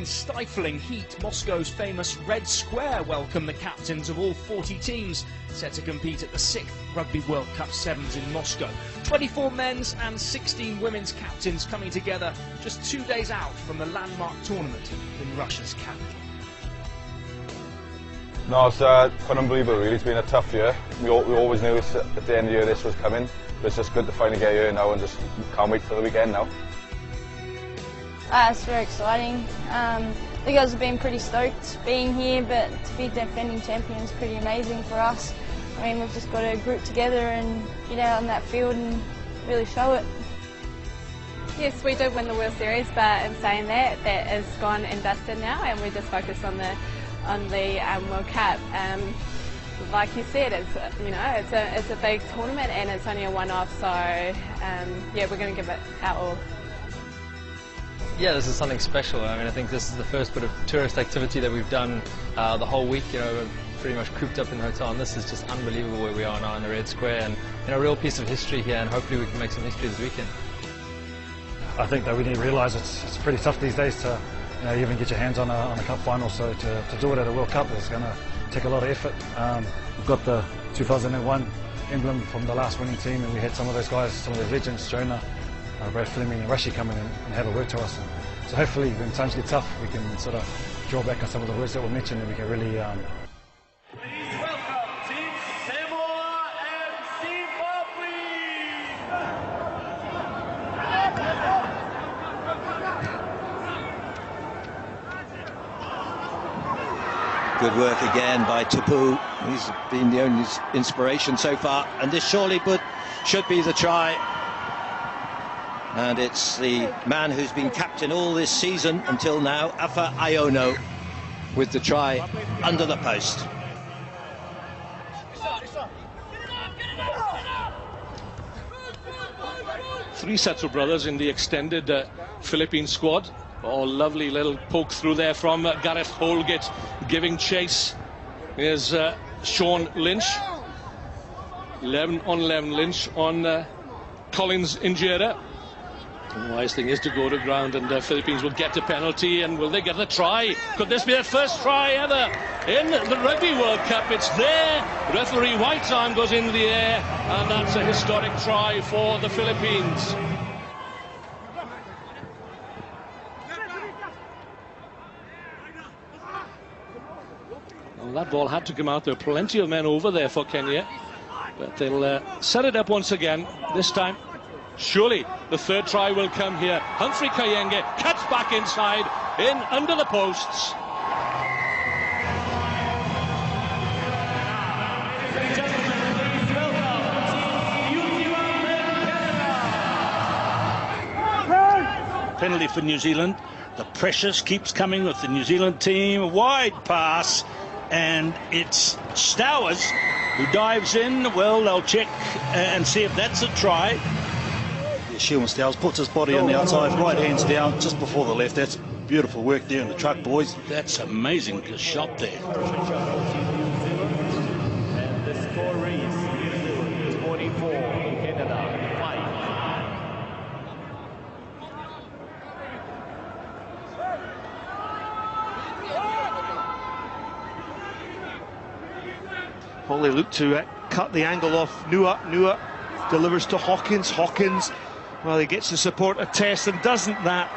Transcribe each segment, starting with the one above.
In stifling heat, Moscow's famous Red Square welcomed the captains of all 40 teams set to compete at the 6th Rugby World Cup Sevens in Moscow. 24 men's and 16 women's captains coming together just 2 days out from the landmark tournament in Russia's capital. No, it's been unbelievable really. It's been a tough year. We always knew at the end of the year this was coming. But it's just good to finally get here now and just can't wait for the weekend now. It's very exciting. The girls have been pretty stoked being here, but to be defending champions is pretty amazing for us. I mean, we've just got to group together and get out on that field and really show it. Yes, we did win the World Series, but in saying that, that is gone and dusted now, and we're just focused on the World Cup. Like you said, it's a big tournament and it's only a one-off, so yeah, we're going to give it our all. Yeah, this is something special. I mean, I think this is the first bit of tourist activity that we've done the whole week. You know, we're pretty much cooped up in the hotel, and this is just unbelievable where we are now in the Red Square, and a real piece of history here, and hopefully we can make some history this weekend. I think that we need to realise it's pretty tough these days to even get your hands on a cup final, so to do it at a World Cup is going to take a lot of effort. We've got the 2001 emblem from the last winning team, and we had some of those guys, some of those legends, Jonah, Brad Fleming and Rashi come in and have a word to us. And so hopefully when times get tough, we can sort of draw back on some of the words that were mentioned, and we can really Please welcome Team Samoa and Zimbabwe! Good work again by Tupu. He's been the only inspiration so far, and this surely should be the try. And it's the man who's been captain all this season until now, Afa Iono, with the try under the post. Three sets of brothers in the extended Philippine squad. Oh, lovely little poke through there from Gareth Holgate, giving chase. Here's Sean Lynch. 11 on 11 Lynch on Collins Injera. The wise thing is to go to ground, and the Philippines will get a penalty, and will they get a try? Could this be their first try ever in the Rugby World Cup? It's there. Referee White's arm goes into the air, and that's a historic try for the Philippines. Well, that ball had to come out. There are plenty of men over there for Kenya, but they'll set it up once again. This time, surely the third try will come here. Humphrey Kayenge cuts back inside, in under the posts. Penalty for New Zealand. The pressure keeps coming with the New Zealand team. Wide pass, and it's Stowers who dives in. Well, they'll check and see if that's a try. Yeah, Sheldon Stowers puts his body on the outside, right hands down just before the left. That's beautiful work there in the truck, boys. That's amazing shot there. And the score is 44, Canada 5. Well, they look to cut the angle off Nua. Nua delivers to Hawkins. Hawkins, well, he gets the support of Test, and doesn't that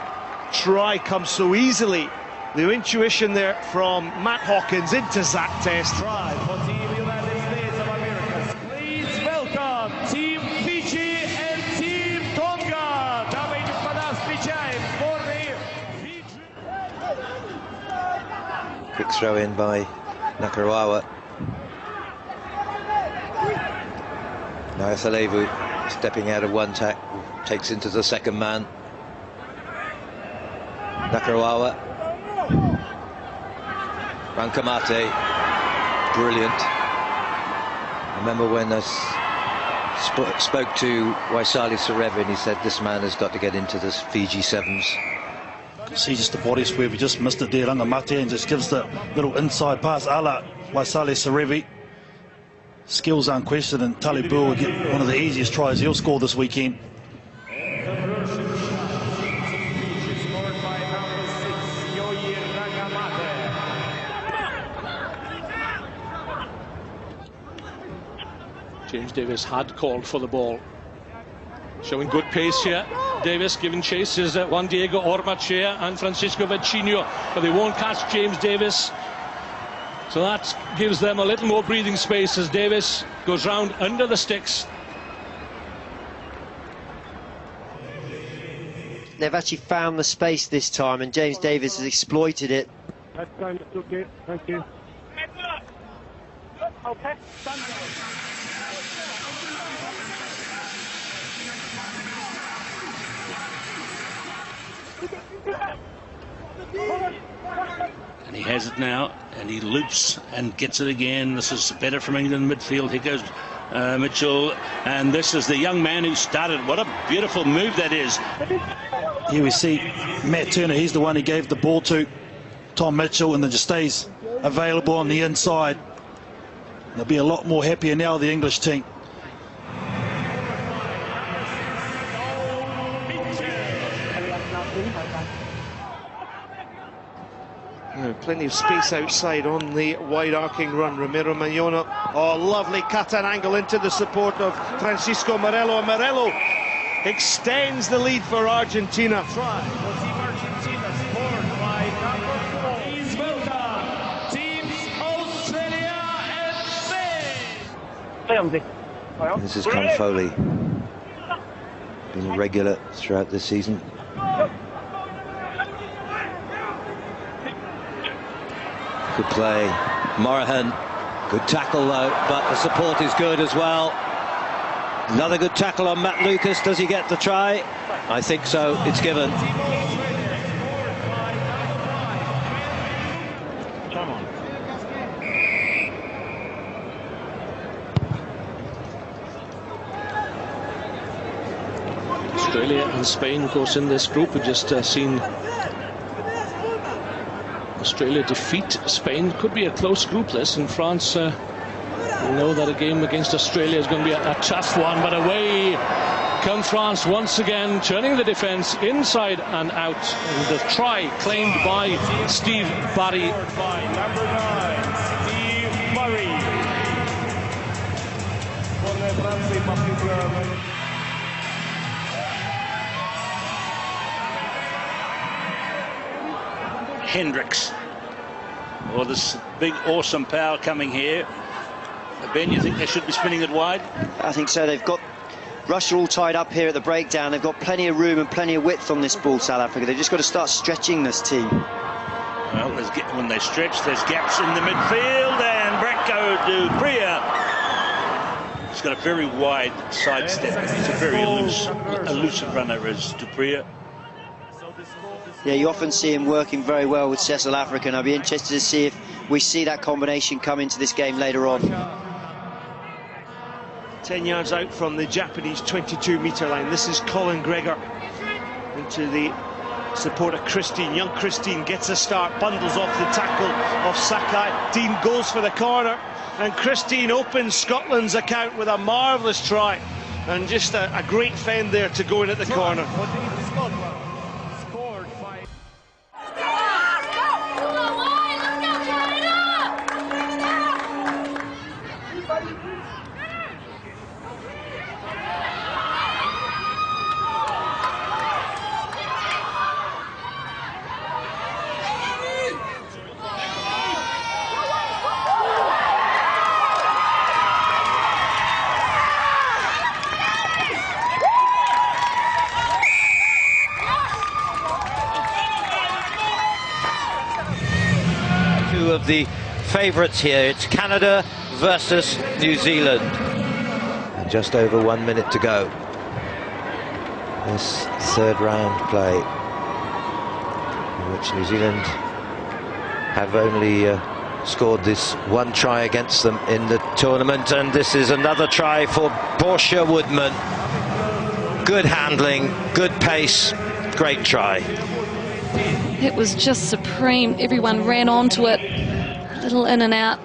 try come so easily? The intuition there from Matt Hawkins into Zach Test. Try for Team United States of America. Please welcome Team Fiji and Team Tonga. Давайте встречаем сборные Fiji. Quick throw in by Nakarawa. Now Thalevu stepping out of one tack, takes into the second man. Nakarawa. Rankamate. Brilliant. I remember when I spoke to Waisali Sareva, and he said this man has got to get into this Fiji Sevens. See just the body swerve, he just missed it there, Rangamate, and just gives the little inside pass a la Waisali Sarevi. Skills unquestioned, and Talibu will get one of the easiest tries he'll score this weekend. Scored by number 6, Yoyi James Davis had called for the ball. Showing good pace here. Davis giving chase is Juan Diego Ormachea and Francisco Vecchino, but they won't catch James Davis. So that gives them a little more breathing space as Davis goes round under the sticks. They've actually found the space this time, and James Davis has exploited it. That time it's okay, thank you. Okay, And he has it now, and he loops and gets it again. This is better from England midfield. Here goes Mitchell, and this is the young man who started. What a beautiful move that is. Here we see Matt Turner. He's the one who gave the ball to Tom Mitchell, and then just stays available on the inside. They'll be a lot more happier now, the English team. Plenty of space outside on the wide arcing run. Romero Mayona, oh, lovely cut and angle into the support of Francisco Morello. Morello extends the lead for Argentina. try for Team Argentina, scored by number 4. Please welcome Teams Australia and Spain. This is Confoli, been a regular throughout this season. Good play, Morahan, good tackle though, but the support is good as well. Another good tackle on Matt Lucas. Does he get the try? I think so, it's given. Australia and Spain, of course, in this group. We've just seen Australia defeat Spain. Could be a close group this, and France, we know that a game against Australia is going to be a tough one, but away come France once again, turning the defence inside and out. And the try claimed by Steve Barry. Number 9, Steve Murray. Hendricks. Oh, this big, awesome power coming here. Ben, you think they should be spinning it wide? I think so. They've got Russia all tied up here at the breakdown. They've got plenty of room and plenty of width on this ball, South Africa. They've just got to start stretching this team. Well, when they stretch, there's gaps in the midfield, and Branko du Preez. He's got a very wide sidestep. He's a very elusive runner, is du Preez. Yeah, you often see him working very well with Cecil African. I'll be interested to see if we see that combination come into this game later on. 10 yards out from the Japanese 22-metre line. This is Colin Gregor into the support of Christine. Young Christine gets a start, bundles off the tackle of Sakai. Dean goes for the corner, and Christine opens Scotland's account with a marvellous try, and just a great fend there to go in at the corner. Of the favourites here, it's Canada versus New Zealand, and just over 1 minute to go this third round play, in which New Zealand have only scored this one try against them in the tournament, and this is another try for Portia Woodman. Good handling, good pace, great try. It was just supreme. Everyone ran onto it. A little in and out.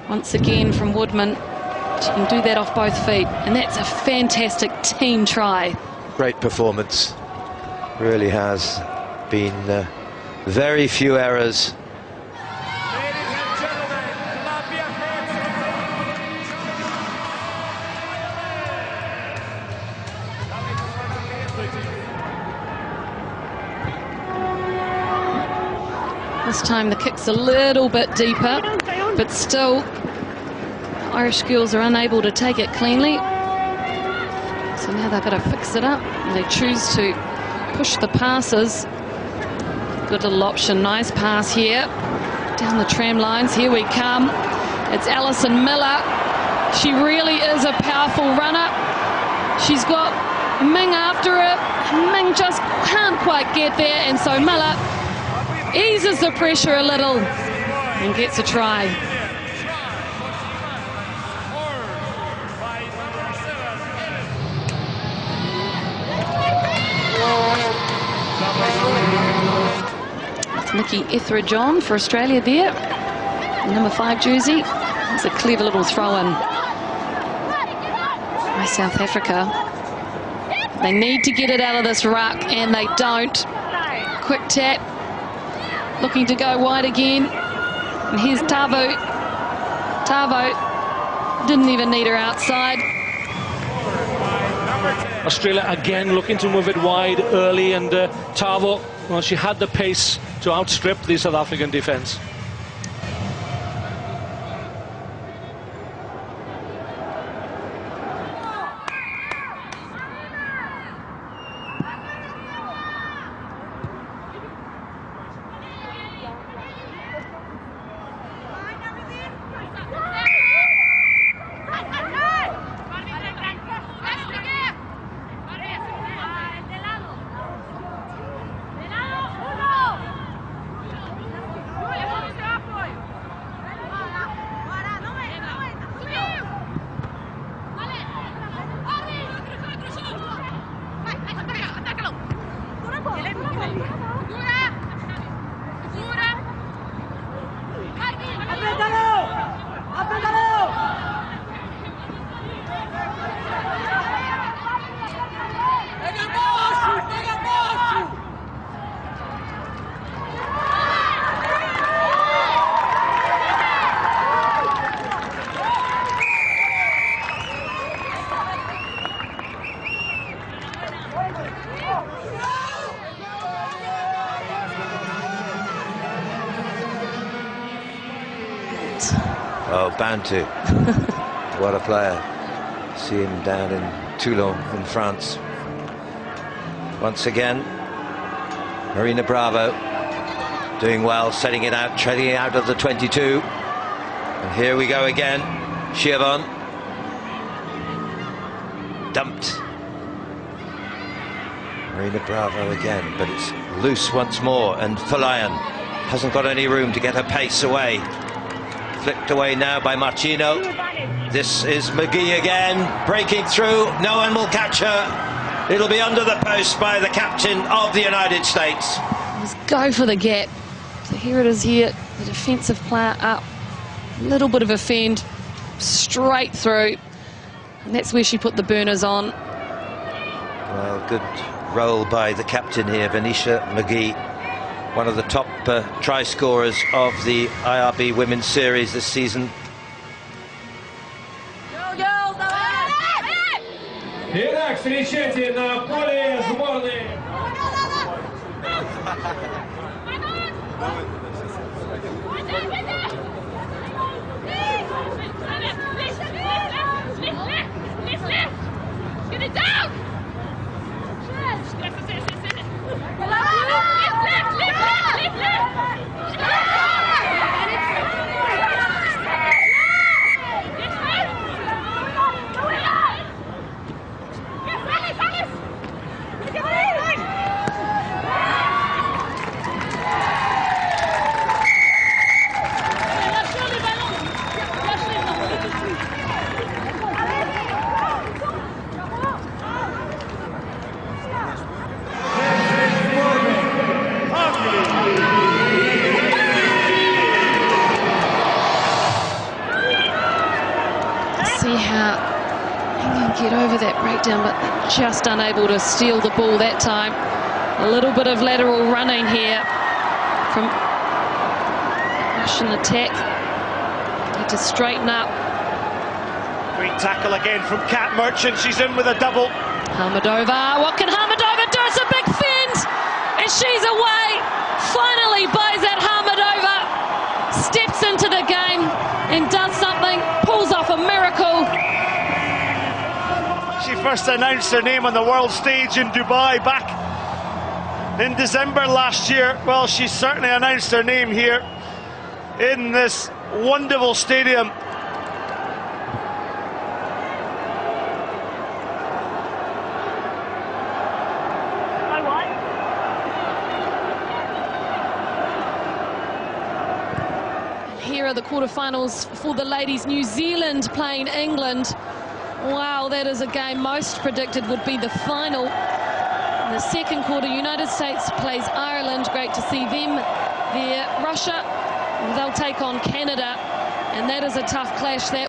Once again from Woodman. She can do that off both feet. And that's a fantastic team try. Great performance. Really has been very few errors. This time the kick's a little bit deeper, but still Irish girls are unable to take it cleanly. So now they've got to fix it up, and they choose to push the passes. Good little option, nice pass here. Down the tram lines, here we come. It's Alison Miller. She really is a powerful runner. She's got Ming after her. Ming just can't quite get there, and so Miller eases the pressure a little and gets a try. It's Nikki Etheridge for Australia there. Number 5 jersey. It's a clever little throw-in by South Africa. They need to get it out of this ruck, and they don't. Quick tap. Looking to go wide again. And here's Tavo. Tavo didn't even need her outside. Australia again looking to move it wide early, and Tavo, well, she had the pace to outstrip the South African defence. Oh, bound to. What a player. See him down in Toulon in France. Once again, Marina Bravo doing well, setting it out, treading it out of the 22. And here we go again. Siobhan. Dumped. Marina Bravo again, but it's loose once more, and Falayan hasn't got any room to get her pace away. Flicked away now by Martino. This is McGee again, breaking through. No one will catch her. It'll be under the post by the captain of the United States. Let's go for the gap. So here it is here, the defensive player up. A little bit of a fend, straight through. And that's where she put the burners on. Well, good role by the captain here, Venetia McGee. One of the top try scorers of the IRB Women's Series this season. Итак, встречайте на поле сборной. Get it down! Get over that breakdown, but just unable to steal the ball that time. A little bit of lateral running here from Russian attack. Need to straighten up. Great tackle again from Kat Merchant. She's in with a double. Hamadova. What can Hamadova do? It's a big fend, and she's away. Finally buys that Hamadova. first announced her name on the world stage in Dubai back in December last year. Well, she certainly announced her name here in this wonderful stadium. Here are the quarterfinals for the ladies. New Zealand playing England. Wow, that is a game most predicted would be the final. In the second quarter, United States plays Ireland. Great to see them there. Russia, they'll take on Canada, and that is a tough clash. That